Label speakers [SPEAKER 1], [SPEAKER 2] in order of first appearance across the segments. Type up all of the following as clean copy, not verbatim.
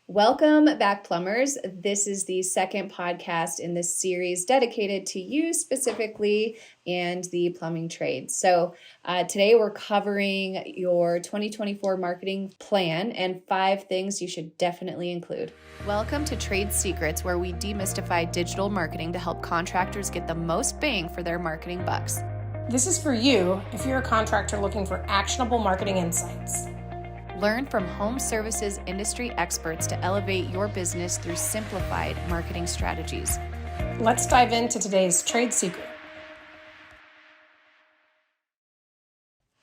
[SPEAKER 1] Welcome back, plumbers. This is the second podcast in this series dedicated to you specifically and the plumbing trade. So today we're covering your 2024 marketing plan and 5 things you should definitely include. Welcome to Trade Secrets, where we demystify digital marketing to help contractors get the most bang for their marketing bucks.
[SPEAKER 2] This is for you if you're a contractor looking for actionable marketing insights.
[SPEAKER 1] Learn from home services industry experts to elevate your business through simplified marketing strategies.
[SPEAKER 2] Let's dive into today's trade secret.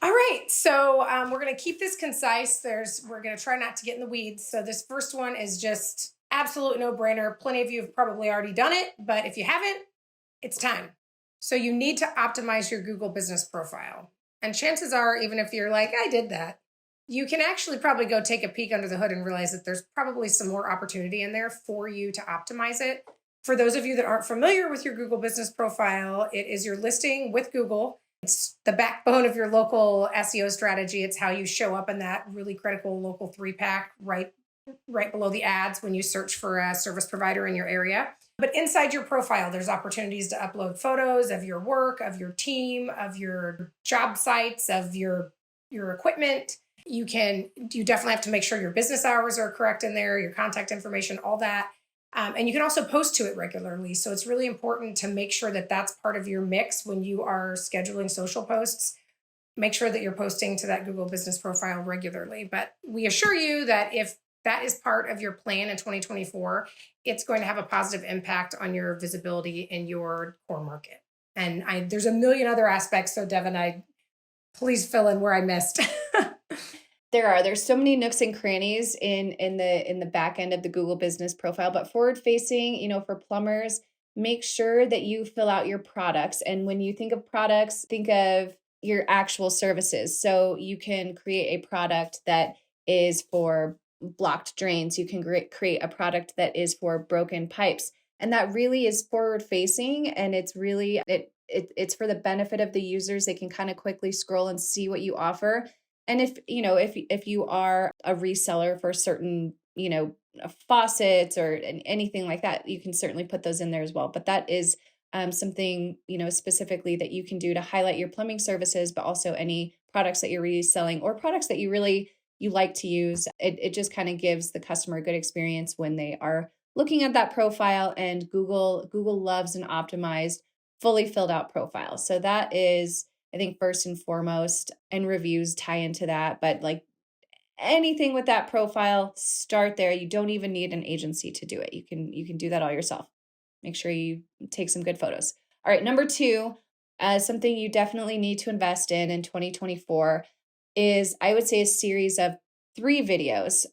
[SPEAKER 2] All right, so we're going to keep this concise. We're going to try not to get in the weeds. So this first one is just absolute no-brainer. Plenty of you have probably already done it, but if you haven't, it's time. So you need to optimize your Google business profile. And chances are, even if you're like, I did that, you can actually probably go take a peek under the hood and realize that there's probably some more opportunity in there for you to optimize it. For those of you that aren't familiar with your Google business profile, it is your listing with Google. It's the backbone of your local SEO strategy. It's how you show up in that really critical local 3-pack right below the ads when you search for a service provider in your area. But inside your profile, there's opportunities to upload photos of your work, of your team, of your job sites, of your equipment. You definitely have to make sure your business hours are correct in there, your contact information, all that. And you can also post to it regularly. So it's really important to make sure that that's part of your mix when you are scheduling social posts. Make sure that you're posting to that Google business profile regularly. But we assure you that if that is part of your plan in 2024, it's going to have a positive impact on your visibility in your core market. And there's a million other aspects. So Devin, please fill in where I missed.
[SPEAKER 1] There's so many nooks and crannies in the back end of the Google business profile, but forward facing, for plumbers, make sure that you fill out your products. And when you think of products, think of your actual services. So you can create a product that is for blocked drains. You can create a product that is for broken pipes. And that really is forward facing. And it's really, it's for the benefit of the users. They can kind of quickly scroll and see what you offer. And if you are a reseller for certain, faucets or anything like that, you can certainly put those in there as well. But that is something, specifically that you can do to highlight your plumbing services, but also any products that you're reselling or products that you like to use. It just kind of gives the customer a good experience when they are looking at that profile. And Google loves an optimized, fully filled out profile. So that is, I think, first and foremost, and reviews tie into that. But like anything with that profile, start there. You don't even need an agency to do it. You can do that all yourself. Make sure you take some good photos. All right, number 2, something you definitely need to invest in 2024 is, I would say, a series of 3 videos.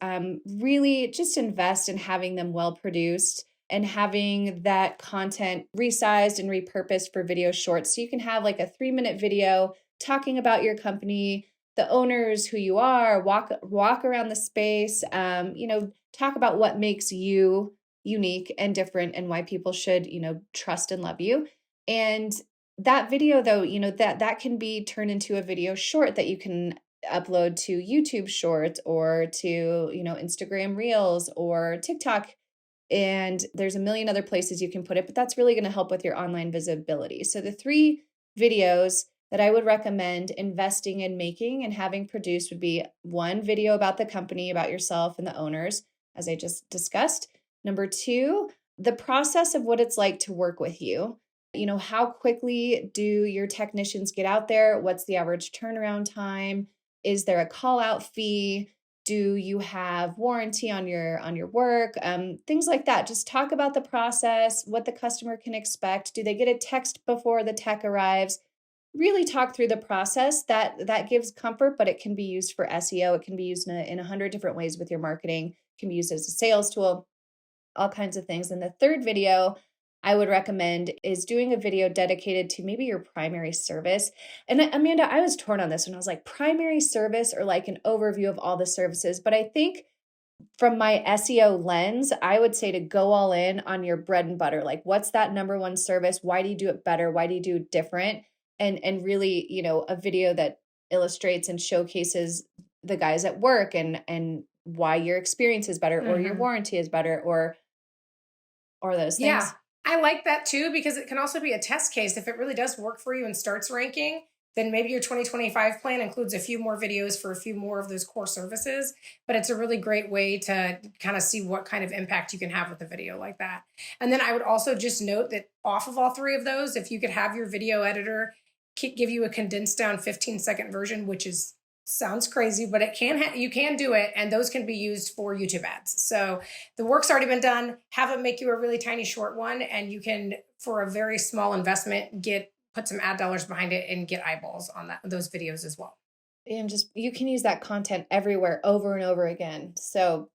[SPEAKER 1] Really just invest in having them well produced and having that content resized and repurposed for video shorts. So you can have like a 3-minute video talking about your company, the owners, who you are, walk around the space, talk about what makes you unique and different and why people should, trust and love you. And that video, though, that can be turned into a video short that you can upload to YouTube Shorts or to, Instagram Reels or TikTok. And there's a million other places you can put it, but that's really going to help with your online visibility. So the 3 videos that I would recommend investing in making and having produced would be 1 video about the company, about yourself and the owners, as I just discussed. Number 2, the process of what it's like to work with you. How quickly do your technicians get out there? What's the average turnaround time? Is there a call out fee? Do you have warranty on your work? Things like that. Just talk about the process, what the customer can expect. Do they get a text before the tech arrives? Really talk through the process. That gives comfort, but it can be used for SEO. It can be used in 100 different ways with your marketing. It can be used as a sales tool, all kinds of things. And the 3rd video I would recommend is doing a video dedicated to maybe your primary service. And Amanda, I was torn on this when I was like, primary service or like an overview of all the services. But I think from my SEO lens, I would say to go all in on your bread and butter. Like, what's that number 1 service? Why do you do it better? Why do you do it different? And really, a video that illustrates and showcases the guys at work and why your experience is better or your
[SPEAKER 2] Mhm.
[SPEAKER 1] warranty is better or those
[SPEAKER 2] Yeah,
[SPEAKER 1] things.
[SPEAKER 2] I like that too because it can also be a test case. If it really does work for you and starts ranking, then maybe your 2025 plan includes a few more videos for a few more of those core services. But it's a really great way to kind of see what kind of impact you can have with a video like that. And then I would also just note that off of all three of those, if you could have your video editor give you a condensed down 15-second version, which is sounds crazy, but it can you can do it, and those can be used for YouTube ads. So the work's already been done. Have it make you a really tiny short one, and you can, for a very small investment, put some ad dollars behind it and get eyeballs on those videos as well.
[SPEAKER 1] And just you can use that content everywhere over and over again. So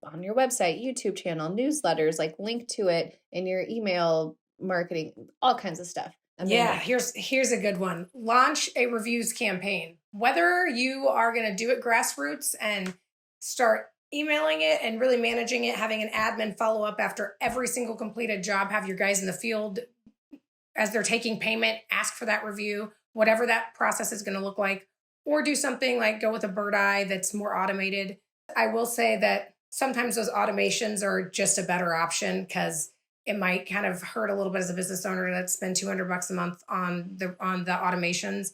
[SPEAKER 1] on your website, YouTube channel, newsletters, like link to it in your email marketing, all kinds of stuff.
[SPEAKER 2] Yeah,
[SPEAKER 1] Amanda.
[SPEAKER 2] here's a good one. Launch a reviews campaign. Whether you are going to do it grassroots and start emailing it and really managing it, having an admin follow up after every single completed job, have your guys in the field as they're taking payment, ask for that review, whatever that process is going to look like, or do something like go with a bird eye that's more automated. I will say that sometimes those automations are just a better option because it might kind of hurt a little bit as a business owner to spend $200 a month on the automations.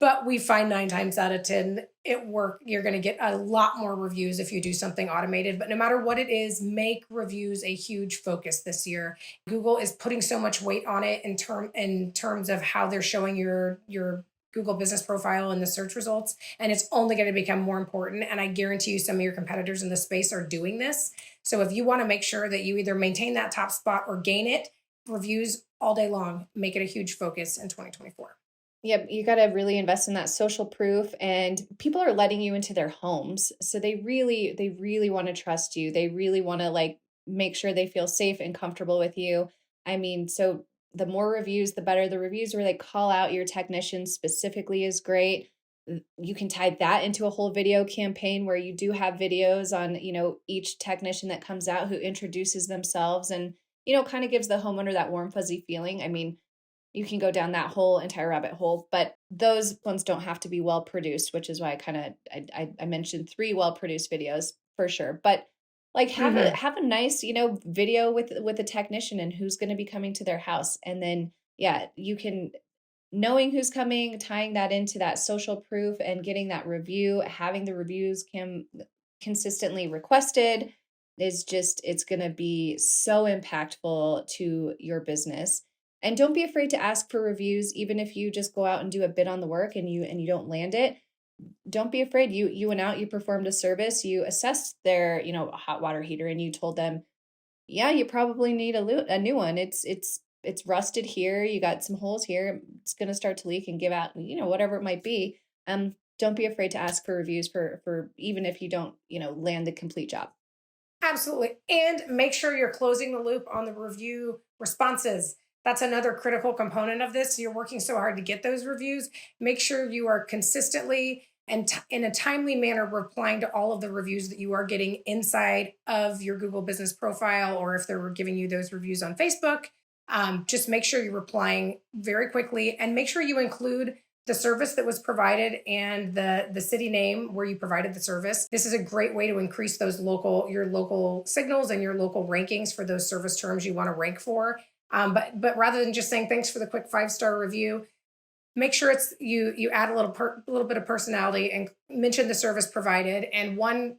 [SPEAKER 2] But we find 9 times out of 10 it work. You're going to get a lot more reviews if you do something automated. But no matter what it is, make reviews a huge focus this year. Google is putting so much weight on it in terms of how they're showing your Google business profile in the search results, and it's only going to become more important. And I guarantee you, some of your competitors in the space are doing this. So if you want to make sure that you either maintain that top spot or gain it, reviews all day long. Make it a huge focus in 2024.
[SPEAKER 1] Yep, you got to really invest in that social proof, and people are letting you into their homes. So they really want to trust you. They really want to like make sure they feel safe and comfortable with you. I mean, so the more reviews, the better. The reviews where they call out your technician specifically is great. You can tie that into a whole video campaign where you do have videos on, each technician that comes out who introduces themselves and, kind of gives the homeowner that warm fuzzy feeling. I mean, you can go down that whole entire rabbit hole, but those ones don't have to be well produced, which is why I mentioned 3 well produced videos for sure. But like
[SPEAKER 2] Mm-hmm.
[SPEAKER 1] have a nice video with a technician and who's going to be coming to their house, and then yeah, you can, knowing who's coming, tying that into that social proof and getting that review, having the reviews consistently requested is just, it's going to be so impactful to your business. And don't be afraid to ask for reviews, even if you just go out and do a bid on the work and you don't land it. Don't be afraid. You went out, you performed a service, you assessed their, hot water heater, and you told them, yeah, you probably need a new one. It's rusted here. You got some holes here. It's going to start to leak and give out, whatever it might be. Don't be afraid to ask for reviews for even if you don't, land the complete job.
[SPEAKER 2] Absolutely. And make sure you're closing the loop on the review responses. That's another critical component of this. You're working so hard to get those reviews. Make sure you are consistently and in a timely manner replying to all of the reviews that you are getting inside of your Google business profile, or if they're giving you those reviews on Facebook. Just make sure you're replying very quickly, and make sure you include the service that was provided and the city name where you provided the service. This is a great way to increase your local signals and your local rankings for those service terms you want to rank for. But rather than just saying thanks for the quick 5-star review, make sure it's you add a little bit of personality and mention the service provided. And one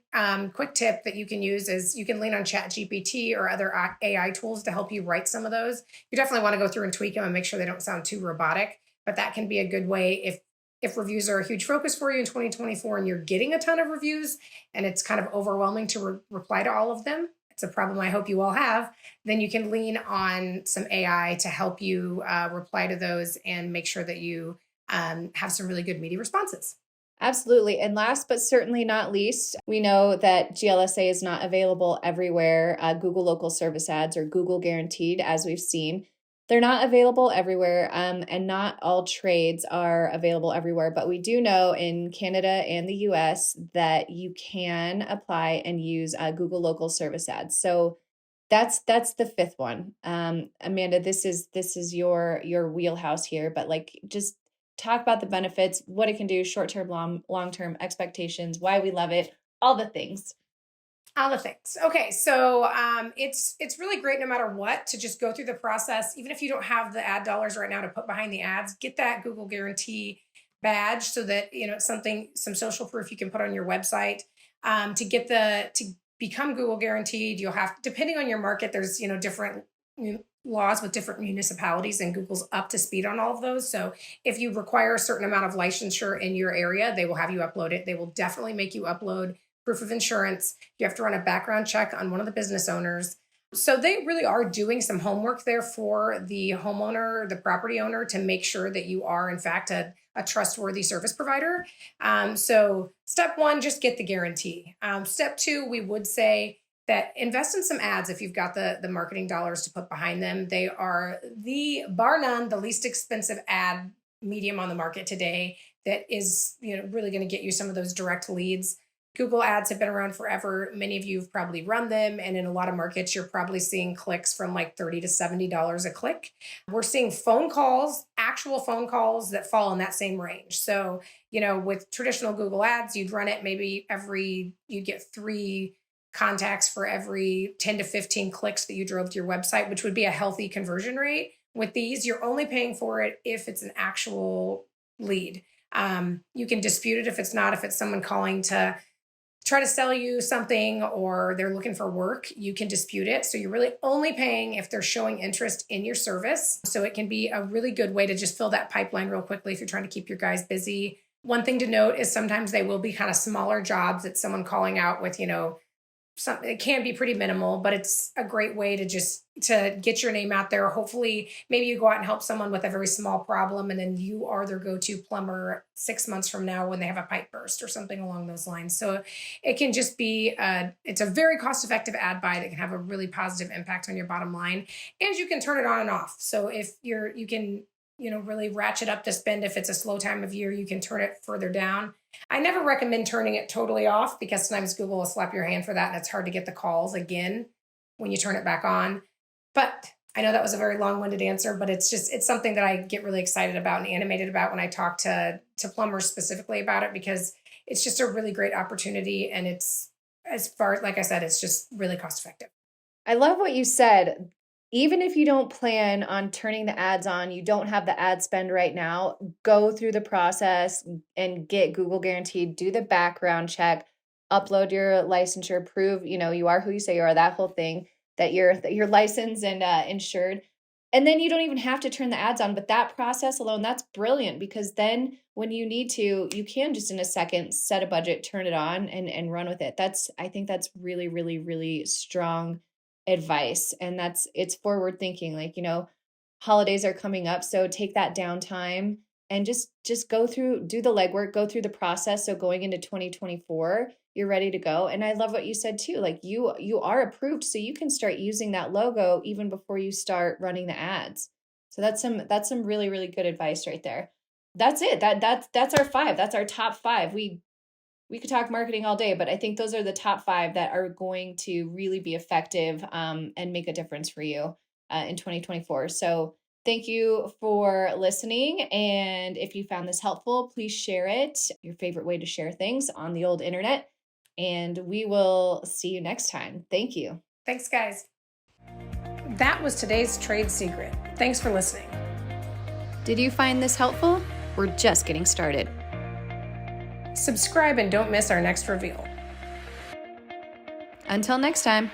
[SPEAKER 2] quick tip that you can use is you can lean on ChatGPT or other AI tools to help you write some of those. You definitely want to go through and tweak them and make sure they don't sound too robotic, but that can be a good way if reviews are a huge focus for you in 2024 and you're getting a ton of reviews and it's kind of overwhelming to reply to all of them. It's a problem I hope you all have. Then you can lean on some AI to help you reply to those and make sure that you have some really good meaty responses.
[SPEAKER 1] Absolutely. And last but certainly not least, we know that GLSA is not available everywhere. Google local service ads or Google guaranteed, as we've seen. They're not available everywhere, and not all trades are available everywhere. But we do know in Canada and the US that you can apply and use Google local service ads. So that's the fifth one. Amanda, this is your wheelhouse here, but like just talk about the benefits, what it can do, short term, long term expectations, why we love it, all the things.
[SPEAKER 2] All the things. Okay, so it's really great no matter what to just go through the process. Even if you don't have the ad dollars right now to put behind the ads, get that Google Guarantee badge so that it's some social proof you can put on your website. To become Google Guaranteed, you'll have, depending on your market, there's different laws with different municipalities, and Google's up to speed on all of those. So if you require a certain amount of licensure in your area, they will have you upload it. They will definitely make you upload proof of insurance. You have to run a background check on one of the business owners. So they really are doing some homework there for the homeowner, the property owner, to make sure that you are in fact a trustworthy service provider. So step one, just get the guarantee. Step two, we would say that invest in some ads if you've got the marketing dollars to put behind them. They are bar none, the least expensive ad medium on the market today that is really going to get you some of those direct leads. Google ads have been around forever. Many of you have probably run them. And in a lot of markets, you're probably seeing clicks from like $30 to $70 a click. We're seeing phone calls, actual phone calls that fall in that same range. So, with traditional Google ads, you'd run it you'd get 3 contacts for every 10 to 15 clicks that you drove to your website, which would be a healthy conversion rate. With these, you're only paying for it if it's an actual lead. You can dispute it if it's someone calling to try to sell you something or they're looking for work, you can dispute it. So you're really only paying if they're showing interest in your service. So it can be a really good way to just fill that pipeline real quickly if you're trying to keep your guys busy. One thing to note is sometimes they will be kind of smaller jobs that someone calling out with, it can be pretty minimal, but it's a great way to get your name out there. Hopefully, maybe you go out and help someone with a very small problem, and then you are their go-to plumber 6 months from now when they have a pipe burst or something along those lines. So it can just be, it's a very cost-effective ad buy that can have a really positive impact on your bottom line, and you can turn it on and off. So if you can, really ratchet up the spend. If it's a slow time of year, you can turn it further down. I never recommend turning it totally off because sometimes Google will slap your hand for that, and it's hard to get the calls again when you turn it back on. But I know that was a very long-winded answer, but it's something that I get really excited about and animated about when I talk to plumbers specifically about it, because it's just a really great opportunity. And it's, as far as, like I said, it's just really cost effective.
[SPEAKER 1] I love what you said. Even if you don't plan on turning the ads on, you don't have the ad spend right now, go through the process and get Google Guaranteed, do the background check, upload your licensure, prove, you are who you say you are, that whole thing, that you're licensed and insured. And then you don't even have to turn the ads on. But that process alone, that's brilliant, because then when you need to, you can just in a second set a budget, turn it on and run with it. I think that's really, really, really strong advice. And it's forward thinking. Like, holidays are coming up, so take that downtime and just do the legwork, go through the process. So going into 2024, you're ready to go. And I love what you said too. Like you are approved, so you can start using that logo even before you start running the ads. So that's some really, really good advice right there. That's it. That's our 5. That's our top 5. We could talk marketing all day, but I think those are the top 5 that are going to really be effective and make a difference for you in 2024. So thank you for listening. And if you found this helpful, please share it, your favorite way to share things on the old internet. And we will see you next time. Thank you.
[SPEAKER 2] Thanks, guys. That was today's trade secret. Thanks for listening.
[SPEAKER 1] Did you find this helpful? We're just getting started.
[SPEAKER 2] Subscribe and don't miss our next reveal.
[SPEAKER 1] Until next time.